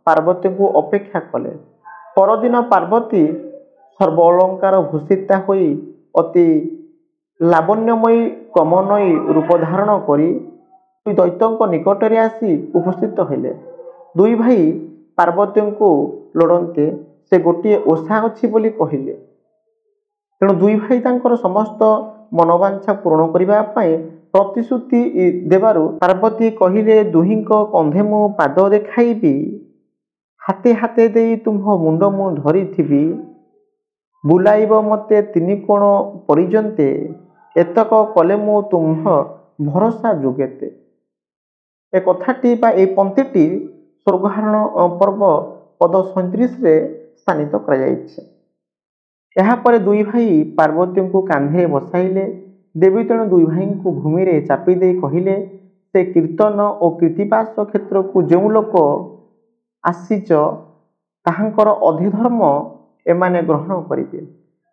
[SPEAKER 1] ପାର୍ବତୀଙ୍କୁ ଅପେକ୍ଷା କଲେ। ପରଦିନ ପାର୍ବତୀ ସର୍ବ ଅଳଙ୍କାର ଭୂଷିତା ହୋଇ ଅତି ଲାବଣ୍ୟମୟୀ କମନୟୀ ରୂପ ଧାରଣ କରି ଦୁଇ ଦୈତ୍ୟଙ୍କ ନିକଟରେ ଆସି ଉପସ୍ଥିତ ହେଲେ। ଦୁଇ ଭାଇ ପାର୍ବତୀଙ୍କୁ ଲୋଡ଼ନ୍ତେ ସେ ଗୋଟିଏ ଓଷା ଅଛି ବୋଲି କହିଲେ। ତେଣୁ ଦୁଇ ଭାଇ ତାଙ୍କର ସମସ୍ତ ମନୋବାଞ୍ଛା ପୂରଣ କରିବା ପାଇଁ ପ୍ରତିଶ୍ରୁତି ଦେବାରୁ ପାର୍ବତୀ କହିଲେ, ଦୁହିଁଙ୍କ କନ୍ଧେ ମୁଁ ପାଦ ଦେଖାଇବି, ହାତେ ହାତେ ଦେଇ ତୁମ୍ଭ ମୁଣ୍ଡ ମୁଁ ଧରିଥିବି, ବୁଲାଇବ ମୋତେ ତିନି କୋଣ ପରିଜନ୍ତେ, ଏତକ କଲେ ମୁଁ ତୁମ୍ଭ ଭରସା ଯୋଗେତେ। ଏ କଥାଟି ବା এই ପଂକ୍ତିଟି ସ୍ୱର୍ଗାରୋହଣ ପର୍ବ ପଦ 37ରେ ସ୍ଥାନିତ କରାଯାଇଛି। ଏହାପରେ ଦୁଇ ଭାଇ ପାର୍ବତୀଙ୍କୁ କାନ୍ଧରେ ବସାଇଲେ। ଦେବୀ ତେଣୁ ଦୁଇ ଭାଇଙ୍କୁ ଭୂମିରେ ଚାପି ଦେଇ କହିଲେ, ସେ କୀର୍ତ୍ତନ ଓ କୀର୍ତ୍ତିବାସ କ୍ଷେତ୍ରକୁ ଯେଉଁ ଲୋକ ଆସିଛ ତାହାଙ୍କର ଅଧିଧର୍ମ ଏମାନେ ଗ୍ରହଣ କରିବେ।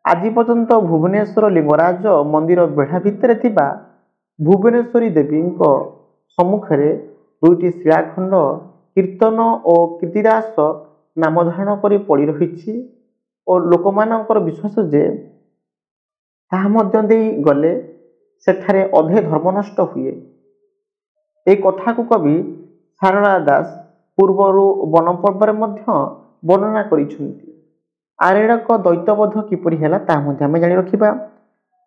[SPEAKER 1] ଆଜି ପର୍ଯ୍ୟନ୍ତ ଭୁବନେଶ୍ୱର ଲିଙ୍ଗରାଜ ମନ୍ଦିର ବେଢ଼ା ଭିତରେ ଥିବା ଭୁବନେଶ୍ୱରୀ ଦେବୀଙ୍କ ସମ୍ମୁଖରେ ଦୁଇଟି ଶିଳାଖଣ୍ଡ କୀର୍ତ୍ତନ ଓ କୀର୍ତ୍ତିଦାସ ନାମ ଧାରଣ କରି ପଡ଼ି ରହିଛି ଓ ଲୋକମାନଙ୍କର ବିଶ୍ୱାସ ଯେ ତାହା ମଧ୍ୟ ଦେଇ ଗଲେ ସେଠାରେ ଅଧେ ଧର୍ମ ନଷ୍ଟ ହୁଏ। ଏହି କଥାକୁ କବି ସାରଳା ଦାସ ପୂର୍ବରୁ ବନପର୍ବରେ ମଧ୍ୟ ବର୍ଣ୍ଣନା କରିଛନ୍ତି। ଆରେଡ଼କ ଦୈତ୍ୟବଧ କିପରି ହେଲା ତାହା ମଧ୍ୟ ଆମେ ଜାଣି ରଖିବା।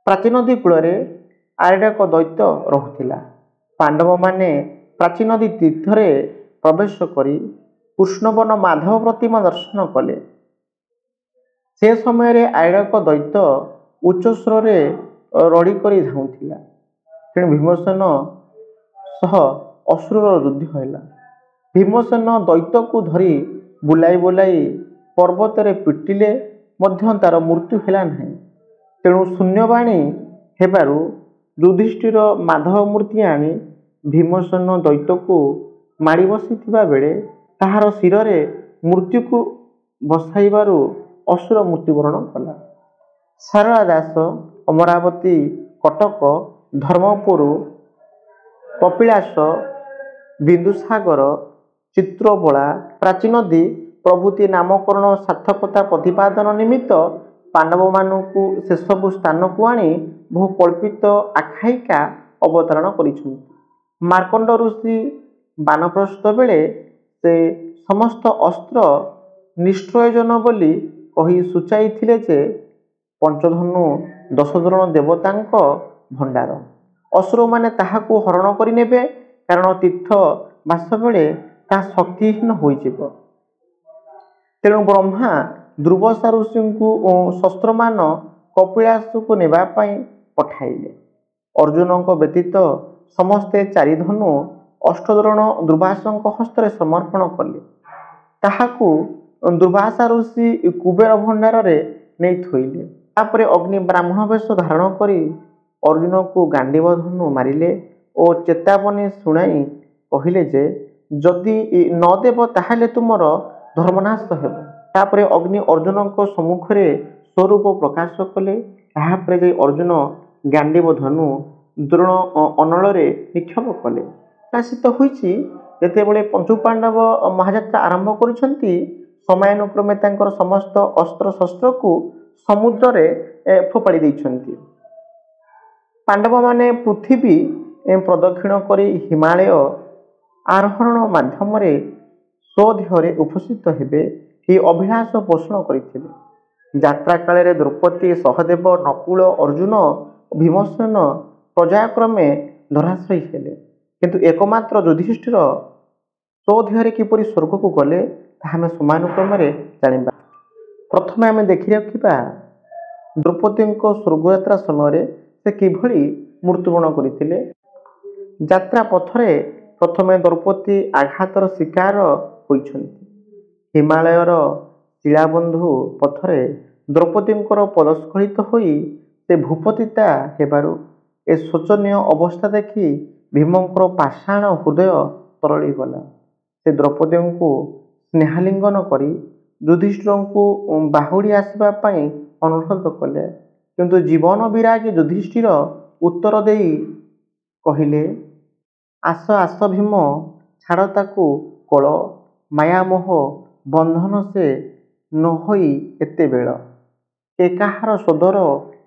[SPEAKER 1] ପ୍ରାଚୀନ ନଦୀ କୂଳରେ ଆରେଡ଼କ ଦୈତ୍ୟ ରହୁଥିଲା। ପାଣ୍ଡବମାନେ ପ୍ରାଚୀନ ନଦୀ ତୀର୍ଥରେ ପ୍ରବେଶ କରି କୃଷ୍ଣବନ ମାଧବ ପ୍ରତିମା ଦର୍ଶନ କଲେ। ସେ ସମୟରେ ଆରେଡ଼କ ଦୈତ୍ୟ ଉଚ୍ଚ ସ୍ୱରରେ ରଡ଼ି କରି ଧାଉଁଥିଲା। ତେଣୁ ଭୀମସେନ ସହ ଅସୁରର ଯୁଦ୍ଧ ହେଲା। ଭୀମସେନ ଦୈତ୍ୟକୁ ଧରି ବୁଲାଇ ବୁଲାଇ ପର୍ବତରେ ପିଟିଲେ ମଧ୍ୟ ତାର ମୃତ୍ୟୁ ହେଲା ନାହିଁ। ତେଣୁ ଶୂନ୍ୟବାଣୀ ହେବାରୁ ଯୁଧିଷ୍ଠିର ମାଧବ ମୂର୍ତ୍ତି ଆଣି ଭୀମସେନ ଦୈତ୍ୟକୁ ମାଡ଼ି ବସିଥିବା ବେଳେ ତାହାର ଶିରରେ ମୃତ୍ୟୁକୁ ବସାଇବାରୁ ଅସୁର ମୃତ୍ୟୁବରଣ କଲା। ସାରଳା ଦାସ ଅମରାବତୀ, କଟକ, ଧର୍ମପୁର, କପିଳାସ, ବିନ୍ଦୁସାଗର, ଚିତ୍ରବଳା, ପ୍ରାଚୀନଦୀ ପ୍ରଭୃତି ନାମକରଣ ସାର୍ଥକତା ପ୍ରତିପାଦନ ନିମିତ୍ତ ପାଣ୍ଡବମାନଙ୍କୁ ସେସବୁ ସ୍ଥାନକୁ ଆଣି ବହୁ କଳ୍ପିତ ଆଖ୍ୟାୟିକା ଅବତାରଣ କରିଛନ୍ତି। ମାର୍କଣ୍ଡ ଋଷି ବାନପ୍ରସ୍ଥ ବେଳେ ସେ ସମସ୍ତ ଅସ୍ତ୍ର ନିଷ୍ପ୍ରୟୋଜନ ବୋଲି କହି ସୂଚାଇଥିଲେ ଯେ ପଞ୍ଚଧନୁ 10 ଜଣ ଦେବତାଙ୍କ ଭଣ୍ଡାର। ଅସୁରମାନେ ତାହାକୁ ହରଣ କରି ନେବେ, କାରଣ ତୀର୍ଥ ବାସ ବେଳେ ତାହା ଶକ୍ତିହୀନ ହୋଇଯିବ। ତେଣୁ ବ୍ରହ୍ମା ଦୁର୍ବାସା ଋଷିଙ୍କୁ ଶସ୍ତ୍ରମାନ କପିଳାସକୁ ନେବା ପାଇଁ ପଠାଇଲେ। ଅର୍ଜୁନଙ୍କ ବ୍ୟତୀତ ସମସ୍ତେ 4 ଧନୁ ଅଷ୍ଟଦ୍ରୋଣ ଦୁର୍ବାସାଙ୍କ ହସ୍ତରେ ସମର୍ପଣ କଲେ। ତାହାକୁ ଦୁର୍ବାସା ଋଷି କୁବେର ଭଣ୍ଡାରରେ ନେଇ ଥୋଇଲେ। ତାପରେ ଅଗ୍ନି ବ୍ରାହ୍ମଣ ବେଶ ଧାରଣ କରି ଅର୍ଜୁନକୁ ଗାଣ୍ଡୀବ ଧନୁ ମାରିଲେ ଓ ଚେତାବନୀ ଶୁଣାଇ କହିଲେ ଯେ ଯଦି ନ ଦେବ ତାହେଲେ ତୁମର ଧର୍ମନାଶ ହେବ। ତାପରେ ଅଗ୍ନି ଅର୍ଜୁନଙ୍କ ସମ୍ମୁଖରେ ସ୍ୱରୂପ ପ୍ରକାଶ କଲେ। ଏହାପରେ ଯାଇ ଅର୍ଜୁନ ଗାଣ୍ଡୀବ ଧନୁ ଦ୍ରୋଣ ଅନଳରେ ନିକ୍ଷେପ କଲେ। ପ୍ରକାଶିତ ହୋଇଛି ଯେତେବେଳେ ପଞ୍ଚୁପାଣ୍ଡବ ମହାଯାତ୍ରା ଆରମ୍ଭ କରିଛନ୍ତି ସମୟାନୁକ୍ରମେ ତାଙ୍କର ସମସ୍ତ ଅସ୍ତ୍ରଶସ୍ତ୍ରକୁ ସମୁଦ୍ରରେ ଫୋପାଡ଼ି ଦେଇଛନ୍ତି। ପାଣ୍ଡବମାନେ ପୃଥିବୀ ପ୍ରଦକ୍ଷିଣ କରି ହିମାଳୟ ଆରୋହଣ ମାଧ୍ୟମରେ ସ୍ୱଦେହରେ ଉପସ୍ଥିତ ହେବେ ଏହି ଅଭିଳାଷ ପୋଷଣ କରିଥିଲେ। ଯାତ୍ରା କାଳରେ ଦ୍ରୌପଦୀ, ସହଦେବ, ନକୁଳ, ଅର୍ଜୁନ ଓ ଭୀମସେନ ପର୍ଯ୍ୟାୟକ୍ରମେ ଧରାଶାୟୀ ହେଲେ। କିନ୍ତୁ ଏକମାତ୍ର ଯୁଧିଷ୍ଠିର ସ୍ୱଦେହରେ କିପରି ସ୍ୱର୍ଗକୁ ଗଲେ ତାହା ଆମେ ସମୟାନୁକ୍ରମରେ ଜାଣିବା। ପ୍ରଥମେ ଆମେ ଦେଖି ରଖିବା ଦ୍ରୌପଦୀଙ୍କ ସ୍ୱର୍ଗଯାତ୍ରା ସମୟରେ ସେ କିଭଳି ମୃତ୍ୟୁବରଣ କରିଥିଲେ। ଯାତ୍ରା ପଥରେ ପ୍ରଥମେ ଦ୍ରୌପଦୀ ଆଘାତର ଶିକାର ହୋଇଛନ୍ତି। ହିମାଳୟର ଶିଳାବନ୍ଧୁ ପଥରେ ଦ୍ରୌପଦୀଙ୍କର ପଦସ୍ଖଳିତ ହୋଇ ସେ ଭୂପତିତା ହେବାରୁ ଏ ଶୋଚନୀୟ ଅବସ୍ଥା ଦେଖି ଭୀମଙ୍କର ପାଷାଣ ହୃଦୟ ତରଳିଗଲା। ସେ ଦ୍ରୌପଦୀଙ୍କୁ ସ୍ନେହାଲିଙ୍ଗନ କରି ଯୁଧିଷ୍ଠିରଙ୍କୁ ବାହୁଡ଼ି ଆସିବା ପାଇଁ ଅନୁରୋଧ କଲେ। କିନ୍ତୁ ଜୀବନ ବିରାଗୀ ଯୁଧିଷ୍ଠିର ଉତ୍ତର ଦେଇ କହିଲେ, ଆସ ଆସ ଭୀମ, ଛାଡ଼ ତାକୁ କୋଳ, ମାୟାମୋହ ବନ୍ଧନ ସେ ନ ହୋଇ ଏତେବେଳ। କେ କାହାର ସୋଦର,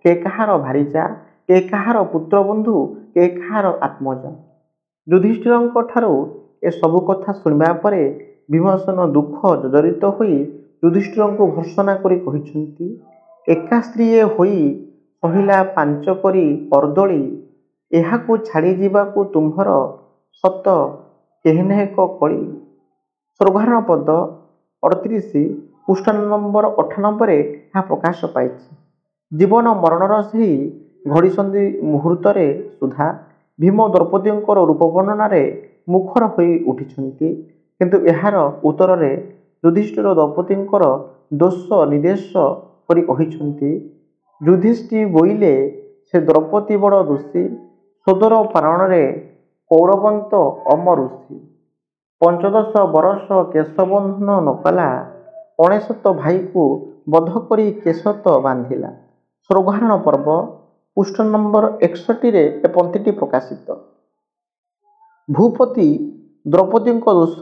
[SPEAKER 1] କେ କାହାର ଭାରିଜା, କେ କାହାର ପୁତ୍ରବନ୍ଧୁ, କେ କାହାର ଆତ୍ମଜା। ଯୁଧିଷ୍ଠିରଙ୍କ ଠାରୁ ଏସବୁ କଥା ଶୁଣିବା ପରେ ଭୀମସେନ ଦୁଃଖ ଜର୍ଜରିତ ହୋଇ ଯୁଧିଷ୍ଠିରଙ୍କୁ ଭର୍ତ୍ସନା କରି କହିଛନ୍ତି, ଏକା ସ୍ତ୍ରୀଏ ହୋଇ ସହିଲା ପାଞ୍ଚ କରି କର୍ଦ୍ଦଳି, ଏହାକୁ ଛାଡ଼ି ଯିବାକୁ ତୁମ୍ଭର ସତ କେହ୍ନେକ କଳି। ସ୍ୱର୍ଗାରୋହଣ ପଦ 38 ପୃଷ୍ଠା ନମ୍ବର 98ରେ ଏହା ପ୍ରକାଶ ପାଇଛି। ଜୀବନ ମରଣର ସେହି ଘଡ଼ିସନ୍ଧି ମୁହୂର୍ତ୍ତରେ ସୁଦ୍ଧା ଭୀମ ଦ୍ରୌପଦୀଙ୍କର ରୂପ ବର୍ଣ୍ଣନାରେ ମୁଖର ହୋଇ ଉଠିଛନ୍ତି। କିନ୍ତୁ ଏହାର ଉତ୍ତରରେ ଯୁଧିଷ୍ଠିର ଦ୍ରୌପଦୀଙ୍କର ଦୋଷ ନିର୍ଦ୍ଦେଶ କରି କହିଛନ୍ତି, ଯୁଧିଷ୍ଠି ବୋଇଲେ ସେ ଦ୍ରୌପଦୀ ବଡ଼ ଦୋଷୀ, ସୋଦର ପାରଣରେ କୌରବନ୍ତ ଅମରୁଷି। 15 ବରଷ କେଶବନ୍ଧନ ନ କଲା, 19 ଭାଇକୁ ବଧ କରି କେଶତ ବାନ୍ଧିଲା। ସ୍ୱର୍ଗାରୋହଣ ପର୍ବ ପୃଷ୍ଠା ନମ୍ବର 61ରେ ଏ ପଂକ୍ତିଟି ପ୍ରକାଶିତ। ଭୂପତି ଦ୍ରୌପଦୀଙ୍କ ଦୋଷ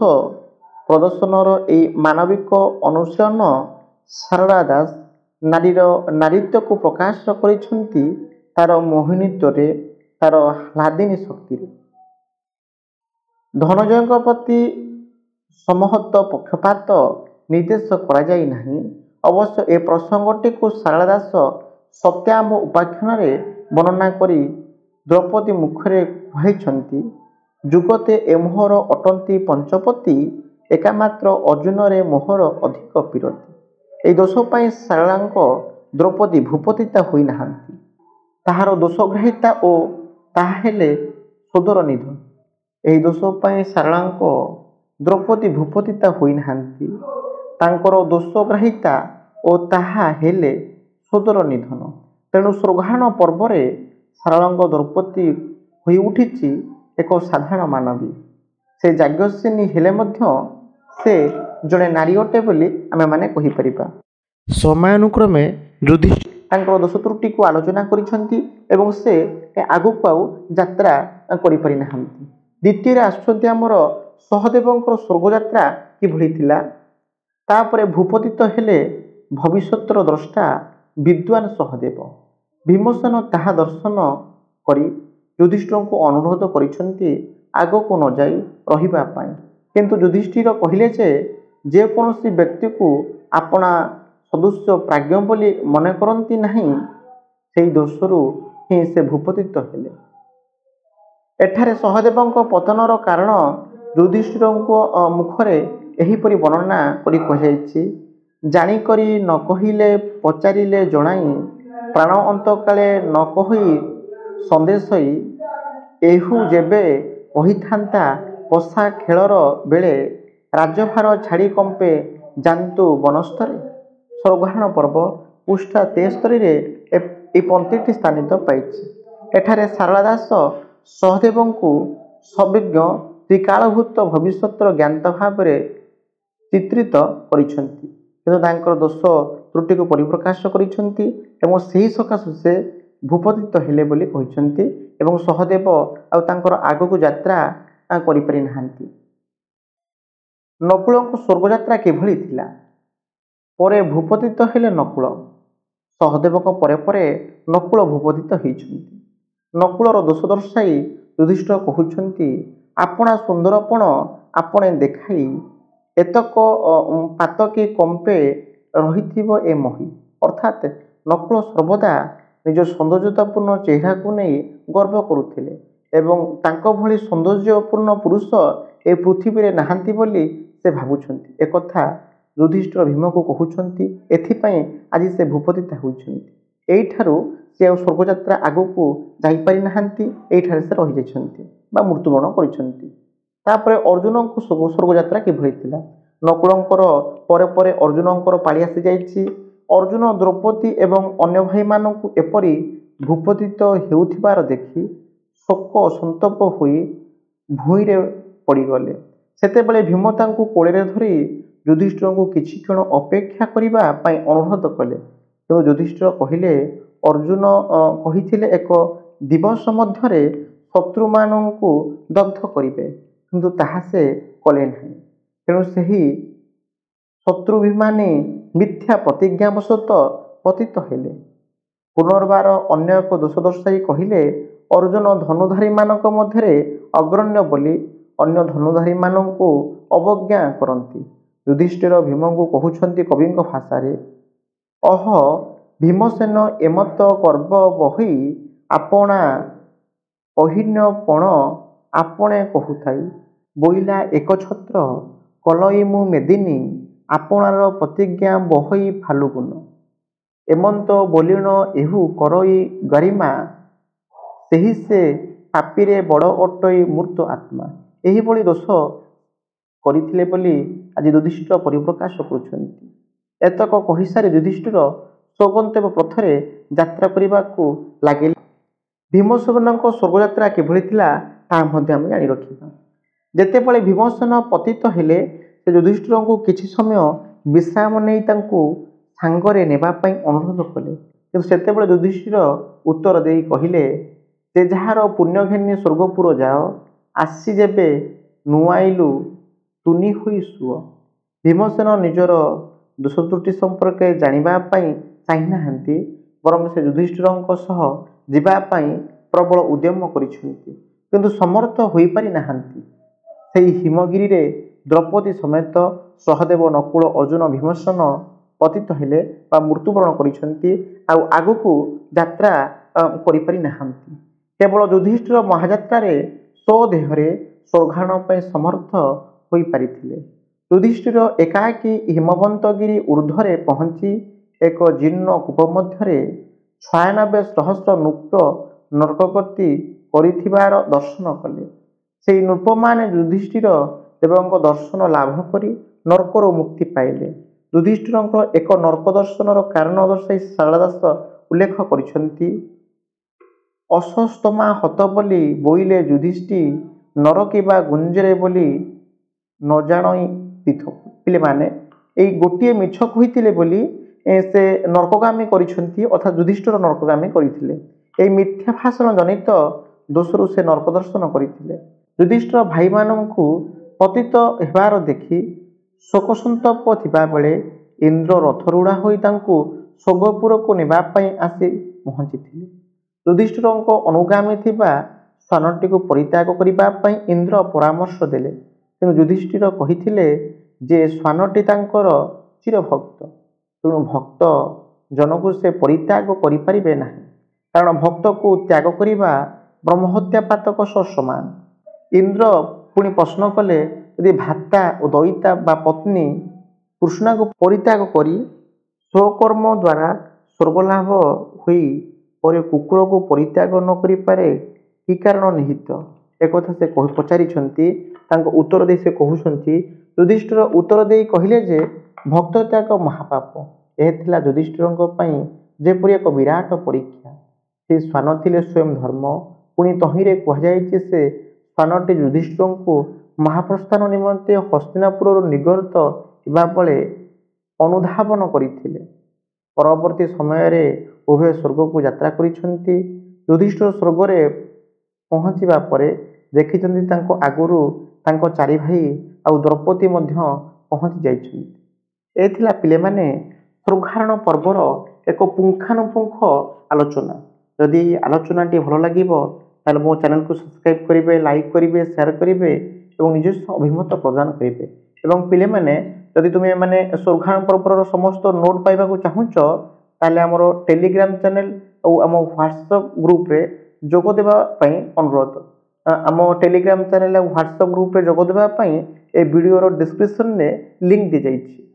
[SPEAKER 1] ପ୍ରଦର୍ଶନର ଏହି ମାନବିକ ଅନୁଶୀଳନ ଶାରଳା ଦାସ ନାରୀର ନାରୀତ୍ୱକୁ ପ୍ରକାଶ କରିଛନ୍ତି ତାର ମୋହିନୀତ୍ୱରେ, ତାର ହ୍ଲାଦିନୀ ଶକ୍ତିରେ। ଧନଞ୍ଜୟଙ୍କ ପ୍ରତି ସମହତ ପକ୍ଷପାତ ନିର୍ଦ୍ଦେଶ କରାଯାଇ ନାହିଁ। ଅବଶ୍ୟ ଏ ପ୍ରସଙ୍ଗଟିକୁ ଶାରଳା ଦାସ ସତ୍ୟାମ୍ବ ଉପାଖ୍ୟାନରେ ବର୍ଣ୍ଣନା କରି ଦ୍ରୌପଦୀ ମୁଖରେ କୁହାଇଛନ୍ତି, ଯୁଗତେ ଏ ମୋହର ଅଟନ୍ତି ପଞ୍ଚପତି, ଏକାମାତ୍ର ଅର୍ଜୁନରେ ମୋହର ଅଧିକ ପୀରତି। ଏହି ଦୋଷ ପାଇଁ ଶାରଳାଙ୍କ ଦ୍ରୌପଦୀ ଭୂପତିତା ହୋଇନାହାନ୍ତି। ତାହାର ଦୋଷଗ୍ରାହିତା ଓ ତାହା ହେଲେ ସୋଦର ନିଧନ। ଏହି ଦୋଷ ପାଇଁ ଶାରଳାଙ୍କ ଦ୍ରୌପଦୀ ଭୂପତିତା ହୋଇନାହାନ୍ତି। ତାଙ୍କର ଦୋଷଗ୍ରାହିତା ଓ ତାହା ହେଲେ ସୋଦର ନିଧନ। ତେଣୁ ସ୍ୱର୍ଗାରୋହଣ ପର୍ବରେ ଶାରଳାଙ୍କ ଦ୍ରୌପଦୀ ହୋଇଉଠିଛି ଏକ ସାଧାରଣ ମାନବୀ। ସେ ଯାଜ୍ଞସେନୀ ହେଲେ ମଧ୍ୟ ସେ ଜଣେ ନାରୀ ଅଟେ ବୋଲି ଆମେମାନେ କହିପାରିବା। ସମୟାନୁକ୍ରମେ ଯୁଧିଷ୍ଠିର ତାଙ୍କର ଦୋଷ ତ୍ରୁଟିକୁ ଆଲୋଚନା କରିଛନ୍ତି ଏବଂ ସେ ଆଗକୁ ଆଉ ଯାତ୍ରା କରିପାରିନାହାନ୍ତି। ଦ୍ୱିତୀୟରେ ଆସୁଛନ୍ତି ଆମର ସହଦେବଙ୍କର ସ୍ୱର୍ଗଯାତ୍ରା କିଭଳି ଥିଲା। ତାପରେ ଭୂପତିତ ହେଲେ ଭବିଷ୍ୟତର ଦ୍ରଷ୍ଟା ବିଦ୍ୱାନ ସହଦେବ। ଭୀମସେନ ତାହା ଦର୍ଶନ କରି ଯୁଧିଷ୍ଠିରଙ୍କୁ ଅନୁରୋଧ କରିଛନ୍ତି ଆଗକୁ ନ ଯାଇ ରହିବା ପାଇଁ। କିନ୍ତୁ ଯୁଧିଷ୍ଠିର କହିଲେ ଯେ କୌଣସି ବ୍ୟକ୍ତିକୁ ଆପଣା ସଦୃଶ ପ୍ରାଜ୍ଞ ବୋଲି ମନେ କରନ୍ତି ନାହିଁ, ସେହି ଦୋଷରୁ ହିଁ ସେ ଭୂପତିତ ହେଲେ। ଏଠାରେ ସହଦେବଙ୍କ ପତନର କାରଣ ଯୁଧିଷ୍ଠିରଙ୍କ ମୁଖରେ ଏହିପରି ବର୍ଣ୍ଣନା କରି କୁହାଯାଇଛି, ଜାଣିକରି ନ କହିଲେ ପଚାରିଲେ ଜଣାଇ, ପ୍ରାଣ ଅନ୍ତକାଳେ ନ କହି ସନ୍ଦେଶଇ, ଏହୁ ଯେବେ କହିଥାନ୍ତା ପଶା ଖେଳର ବେଳେ, ରାଜ୍ୟଭାର ଛାଡ଼ି କମ୍ପେ ଯାନ୍ତୁ ବନସ୍ତରେ। ସ୍ୱର୍ଗାରୋହଣ ପର୍ବ ପୃଷ୍ଠା 73ରେ ଏହି ପଂକ୍ତିଟି ସ୍ଥାନିତ ପାଇଛି। ଏଠାରେ ଶାରଳା ଦାସ ସହଦେବଙ୍କୁ ସବିଜ୍ଞ ତ୍ରିକାଳଭୂତ ଭବିଷ୍ୟତର ଜ୍ଞାତା ଭାବରେ ଚିତ୍ରିତ କରିଛନ୍ତି। କିନ୍ତୁ ତାଙ୍କର ଦୋଷ ତ୍ରୁଟିକୁ ପରିପ୍ରକାଶ କରିଛନ୍ତି ଏବଂ ସେହି ସକାଶୁ ସେ ଭୂପତିତ ହେଲେ ବୋଲି କହିଛନ୍ତି ଏବଂ ସହଦେବ ଆଉ ତାଙ୍କର ଆଗକୁ ଯାତ୍ରା କରିପାରିନାହାନ୍ତି। ନକୁଳଙ୍କ ସ୍ୱର୍ଗଯାତ୍ରା କିଭଳି ଥିଲା। ପରେ ଭୂପତିତ ହେଲେ ନକୁଳ। ସହଦେବଙ୍କ ପରେ ପରେ ନକୁଳ ଭୂପତିତ ହୋଇଛନ୍ତି। ନକୁଳର ଦୋଷ ଦର୍ଶାଇ ଯୁଧିଷ୍ଠିର କହୁଛନ୍ତି, ଆପଣା ସୁନ୍ଦରପଣ ଆପଣେ ଦେଖାଇ, ଏତକ ପାତକୀ କମ୍ପେ ରହିଥିବ ଏ ମହି। ଅର୍ଥାତ୍ ନକୁଳ ସର୍ବଦା ନିଜ ସୌନ୍ଦର୍ଯ୍ୟତାପୂର୍ଣ୍ଣ ଚେହେରାକୁ ନେଇ ଗର୍ବ କରୁଥିଲେ ଏବଂ ତାଙ୍କ ଭଳି ସୌନ୍ଦର୍ଯ୍ୟପୂର୍ଣ୍ଣ ପୁରୁଷ ଏ ପୃଥିବୀରେ ନାହାନ୍ତି ବୋଲି ସେ ଭାବୁଛନ୍ତି। ଏକଥା ଯୁଧିଷ୍ଠିର ଭୀମକୁ କହୁଛନ୍ତି। ଏଥିପାଇଁ ଆଜି ସେ ଭୂପତିତା ହୋଇଛନ୍ତି। ଏଇଠାରୁ ସେ ଆଉ ସ୍ୱର୍ଗଯାତ୍ରା ଆଗକୁ ଯାଇପାରି ନାହାନ୍ତି। ଏଇଠାରେ ସେ ରହିଯାଇଛନ୍ତି ବା ମୃତ୍ୟୁବରଣ କରିଛନ୍ତି। ତାପରେ ଅର୍ଜୁନଙ୍କୁ ସ୍ୱର୍ଗଯାତ୍ରା କିଭଳି ଥିଲା? ନକୁଳଙ୍କର ପରେ ପରେ ଅର୍ଜୁନଙ୍କର ପାଳି ଆସିଯାଇଛି। ଅର୍ଜୁନ ଦ୍ରୌପଦୀ ଏବଂ ଅନ୍ୟ ଭାଇମାନଙ୍କୁ ଏପରି ଭୂପତିତ ହେଉଥିବାର ଦେଖି ଶୋକ ସନ୍ତପ ହୋଇ ଭୂଇଁରେ ପଡ଼ିଗଲେ। ସେତେବେଳେ ଭୀମ ତାଙ୍କୁ କୋଳରେ ଧରି ଯୁଧିଷ୍ଠିରଙ୍କୁ କିଛି କ୍ଷଣ ଅପେକ୍ଷା କରିବା ପାଇଁ ଅନୁରୋଧ କଲେ। ତେଣୁ ଯୁଧିଷ୍ଠିର କହିଲେ, ଅର୍ଜୁନ କହିଥିଲେ ଏକ ଦିବସ ମଧ୍ୟରେ ଶତ୍ରୁମାନଙ୍କୁ ଦଗ୍ଧ କରିବେ, କିନ୍ତୁ ତାହା ସେ କଲେ ନାହିଁ। ତେଣୁ ସେହି ଶତ୍ରୁଭିମାନୀ ମିଥ୍ୟା ପ୍ରତିଜ୍ଞାବଶତଃ ପତିତ ହେଲେ। ପୁନର୍ବାର ଅନ୍ୟ ଏକ ଦୋଷ ଦର୍ଶାଇ କହିଲେ, ଅର୍ଜୁନ ଧନୁଧାରୀମାନଙ୍କ ମଧ୍ୟରେ ଅଗ୍ରଣ୍ୟ ବୋଲି ଅନ୍ୟ ଧନୁଧାରୀମାନଙ୍କୁ ଅବଜ୍ଞା କରନ୍ତି। ଯୁଧିଷ୍ଠିର ଭୀମଙ୍କୁ କହୁଛନ୍ତି କବିଙ୍କ ଭାଷାରେ, ଅହ ଭୀମସେନ ଏମତ କର୍ବ ବହି ଆପଣା ଅହିନ୍ୟପଣ ଆପଣେ କହୁଥାଇ ବୋଇଲା ଏକଛତ୍ର କଲଇ ମୁଁ ମେଦିନୀ ଆପଣାର ପ୍ରତିଜ୍ଞା ବହଇ ଫାଲୁଗୁନ ଏମନ୍ତ ବୋଲିଣ ଏହୁ କରଇ ଗରିମା ସେହି ସେ ପାପିରେ ବଡ଼ ଅଟଇ ମୂର୍ତ୍ତ ଆତ୍ମା। ଏହିଭଳି ଦୋଷ କରିଥିଲେ ବୋଲି ଆଜି ଯୁଧିଷ୍ଠିର ପରିପ୍ରକାଶ କରୁଛନ୍ତି। ଏତକ କହିସାରି ଯୁଧିଷ୍ଠିର ସ୍ୱଗନ୍ତବ୍ୟ ପଥରେ ଯାତ୍ରା କରିବାକୁ ଲାଗିଲେ। ଭୀମସେନଙ୍କ ସ୍ୱର୍ଗଯାତ୍ରା କିଭଳି ଥିଲା ତାହା ମଧ୍ୟ ଆମେ ଜାଣି ରଖିବା। ଯେତେବେଳେ ଭୀମସେନ ପତିତ ହେଲେ ସେ ଯୁଧିଷ୍ଠିରଙ୍କୁ କିଛି ସମୟ ବିଶ୍ରାମ ନେଇ ତାଙ୍କୁ ସାଙ୍ଗରେ ନେବା ପାଇଁ ଅନୁରୋଧ କଲେ। କିନ୍ତୁ ସେତେବେଳେ ଯୁଧିଷ୍ଠିର ଉତ୍ତର ଦେଇ କହିଲେ, ଯେ ଯାହାର ପୁଣ୍ୟ ଘେନି ସ୍ୱର୍ଗପୁର ଯାଅ, ଆସି ଯେବେ ନୁଆଇଲୁ ତୁନି ହୋଇ ସୁଅ। ଭୀମସେନ ନିଜର ଦୋଷତ୍ରୁଟି ସମ୍ପର୍କରେ ଜାଣିବା ପାଇଁ ଚାହିଁନାହାନ୍ତି, ବରଂ ସେ ଯୁଧିଷ୍ଠିରଙ୍କ ସହ ଯିବା ପାଇଁ ପ୍ରବଳ ଉଦ୍ୟମ କରିଛନ୍ତି, କିନ୍ତୁ ସମର୍ଥ ହୋଇପାରି ନାହାନ୍ତି। ସେହି ହିମଗିରିରେ ଦ୍ରୌପଦୀ ସମେତ ସହଦେବ, ନକୁଳ, ଅର୍ଜୁନ, ଭୀମସେନ ପତିତ ହେଲେ ବା ମୃତ୍ୟୁବରଣ କରିଛନ୍ତି। ଆଉ ଆଗକୁ ଯାତ୍ରା କରିପାରି ନାହାନ୍ତି। କେବଳ ଯୁଧିଷ୍ଠିର ମହାଯାତ୍ରାରେ ସ୍ୱଦେହରେ ସ୍ୱର୍ଗାରୋହଣ ପାଇଁ ସମର୍ଥ ହୋଇପାରିଥିଲେ। ଯୁଧିଷ୍ଠିର ଏକାକୀ ହିମବନ୍ତଗିରି ଊର୍ଦ୍ଧ୍ୱରେ ପହଞ୍ଚି ଏକ ଜୀର୍ଣ୍ଣ କୂପ ମଧ୍ୟରେ 96 ସହସ୍ର ନୃପ ନର୍କଗତି କରିଥିବାର ଦର୍ଶନ କଲେ। ସେହି ନୃପମାନେ ଯୁଧିଷ୍ଠିର ଦେବଙ୍କ ଦର୍ଶନ ଲାଭ କରି ନର୍କରୁ ମୁକ୍ତି ପାଇଲେ। ଯୁଧିଷ୍ଠିରଙ୍କର ଏକ ନର୍କ ଦର୍ଶନର କାରଣ ଦର୍ଶାଇ ଶାରଳା ଦାସ ଉଲ୍ଲେଖ କରିଛନ୍ତି, ଅସସ୍ତମା ହତ ବୋଲି ବୋଇଲେ ଯୁଧିଷ୍ଠି ନରକି ବା ଗୁଞ୍ଜରେ ବୋଲି ନ ଜାଣଇ ତୀର୍ଥ। ପିଲାମାନେ ଏଇ ଗୋଟିଏ ମିଛ କହିଥିଲେ ବୋଲି ସେ ନର୍କଗାମୀ କରିଛନ୍ତି, ଅର୍ଥାତ୍ ଯୁଧିଷ୍ଠିର ନର୍କଗାମୀ କରିଥିଲେ। ଏହି ମିଥ୍ୟା ଭାଷଣ ଜନିତ ଦୋଷରୁ ସେ ନର୍କ ଦର୍ଶନ କରିଥିଲେ। ଯୁଧିଷ୍ଠିର ଭାଇମାନଙ୍କୁ ପତିତ ହେବାର ଦେଖି ଶୋକସନ୍ତପ ଥିବାବେଳେ ଇନ୍ଦ୍ର ରଥରୂଢ଼ା ହୋଇ ତାଙ୍କୁ ସ୍ୱର୍ଗପୁରକୁ ନେବା ପାଇଁ ଆସି ପହଞ୍ଚିଥିଲେ। ଯୁଧିଷ୍ଠିରଙ୍କ ଅନୁଗାମୀ ଥିବା ଶ୍ୱାନଟିକୁ ପରିତ୍ୟାଗ କରିବା ପାଇଁ ଇନ୍ଦ୍ର ପରାମର୍ଶ ଦେଲେ। କିନ୍ତୁ ଯୁଧିଷ୍ଠିର କହିଥିଲେ ଯେ ଶ୍ୱାନଟି ତାଙ୍କର ଚିରଭକ୍ତ, ତେଣୁ ଭକ୍ତ ଜନକୁ ସେ ପରିତ୍ୟାଗ କରିପାରିବେ ନାହିଁ, କାରଣ ଭକ୍ତକୁ ତ୍ୟାଗ କରିବା ବ୍ରହ୍ମହତ୍ୟା ପାତକ ସହ ସମାନ। ଇନ୍ଦ୍ର ପୁଣି ପ୍ରଶ୍ନ କଲେ, ଯଦି ଭ୍ରାତା ଓ ଦଇତା ବା ପତ୍ନୀ କୃଷ୍ଣାକୁ ପରିତ୍ୟାଗ କରି ସ୍ୱକର୍ମ ଦ୍ୱାରା ସ୍ୱର୍ଗଲାଭ ହୋଇ ପରେ କୁକୁରକୁ ପରିତ୍ୟାଗ ନ କରିପାରେ, କି କାରଣ ନିହିତ? ଏକଥା ସେ ପଚାରିଛନ୍ତି। ତାଙ୍କ ଉତ୍ତର ଦେଇ ସେ କହୁଛନ୍ତି, ଯୁଧିଷ୍ଠିର ଉତ୍ତର ଦେଇ କହିଲେ ଯେ ଭକ୍ତ ତ୍ୟାଗ ମହାପାପ। ଏହା ଥିଲା ଯୁଧିଷ୍ଠିରଙ୍କ ପାଇଁ ଯେପରି ଏକ ବିରାଟ ପରୀକ୍ଷା। ସେ ଶ୍ୱାନ ଥିଲେ ସ୍ୱୟଂ ଧର୍ମ। ପୁଣି ତହିଁରେ କୁହାଯାଇଛି ସେ ଶ୍ୱାନଟି ଯୁଧିଷ୍ଠିରଙ୍କୁ ମହାପ୍ରସ୍ଥାନ ନିମନ୍ତେ ହସ୍ତିନାପୁରରୁ ନିର୍ଗତ ହେବାବେଳେ ଅନୁଧାବନ କରିଥିଲେ। ପରବର୍ତ୍ତୀ ସମୟରେ ଉଭୟ ସ୍ୱର୍ଗକୁ ଯାତ୍ରା କରିଛନ୍ତି। ଯୁଧିଷ୍ଠିର ସ୍ୱର୍ଗରେ ପହଞ୍ଚିବା ପରେ ଦେଖିଛନ୍ତି ତାଙ୍କ ଆଗରୁ ତାଙ୍କ ଚାରି ଭାଇ ଆଉ ଦ୍ରୌପଦୀ ମଧ୍ୟ ପହଞ୍ଚି ଯାଇଛନ୍ତି। ଏ ଥିଲା ପିଲାମାନେ ସ୍ୱର୍ଗାରୋହଣ ପର୍ବର ଏକ ପୁଙ୍ଖାନୁପୁଙ୍ଖ ଆଲୋଚନା। ଯଦି ଏହି ଆଲୋଚନାଟି ଭଲ ଲାଗିବ ତାହେଲେ ମୋ ଚ୍ୟାନେଲକୁ ସବସ୍କ୍ରାଇବ୍ କରିବେ, ଲାଇକ୍ କରିବେ, ସେୟାର କରିବେ ଏବଂ ନିଜସ୍ୱ ଅଭିମତ ପ୍ରଦାନ କରିବେ। ଏବଂ ପିଲାମାନେ ଯଦି ତୁମେ ସ୍ୱର୍ଗାରୋହଣ ପର୍ବର ସମସ୍ତ ନୋଟ୍ ପାଇବାକୁ ଚାହୁଁଛ ତାହେଲେ ଆମର ଟେଲିଗ୍ରାମ ଚ୍ୟାନେଲ ଆଉ ଆମ ହ୍ୱାଟ୍ସଆପ୍ ଗ୍ରୁପରେ ଯୋଗ ଦେବା ପାଇଁ ଅନୁରୋଧ। आम टेलीग्राम चैनल व्हाट्सएप ग्रुप रे जोग देबा पई ए वीडियो रो डिस्क्रिप्शन रे लिंक दी जाइछि।